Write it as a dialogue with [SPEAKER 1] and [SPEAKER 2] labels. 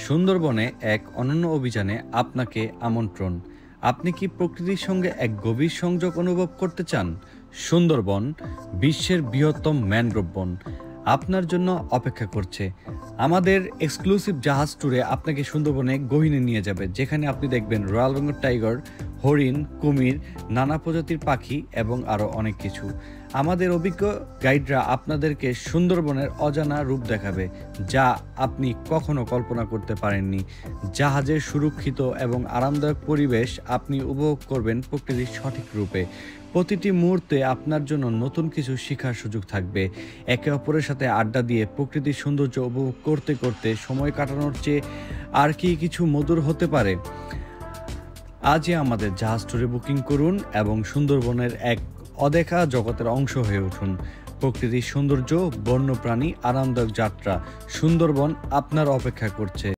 [SPEAKER 1] সুন্দরবনে এক অনন্য অভিযানে আপনাকে আমন্ত্রণ। আপনি কি প্রকৃতির সঙ্গে এক গভীর সংযোগ অনুভব করতে চান? সুন্দরবন বিশ্বের বৃহত্তম ম্যানগ্রোভ বন আপনার জন্য অপেক্ষা করছে। আমাদের এক্সক্লুসিভ জাহাজ ট্যুরে আপনাকে সুন্দরবনে গহীনে নিয়ে যাবে, যেখানে আপনি দেখবেন রয়্যাল বেঙ্গল টাইগার, হরিণ, কুমির, নানা প্রজাতির পাখি এবং আরও অনেক কিছু। আমাদের অভিজ্ঞ গাইডরা আপনাদেরকে সুন্দরবনের অজানা রূপ দেখাবে, যা আপনি কখনো কল্পনা করতে পারেননি। জাহাজের সুরক্ষিত এবং আরামদায়ক পরিবেশ আপনি উপভোগ করবেন প্রকৃতির সঠিক রূপে। প্রতিটি মুহূর্তে আপনার জন্য নতুন কিছু শেখার সুযোগ থাকবে। একে অপরের সাথে আড্ডা দিয়ে প্রকৃতির সৌন্দর্য উপভোগ করতে করতে সময় কাটানোর চেয়ে আর কি কিছু মধুর হতে পারে। আজই আমাদের জাহাজ ট্যুরে বুকিং করুন এবং সুন্দরবনের এক অদেখা জগতের অংশ হয়ে উঠুন। প্রকৃতির সৌন্দর্য, বন্যপ্রাণী, আরামদায়ক যাত্রা, সুন্দরবন আপনার অপেক্ষা করছে।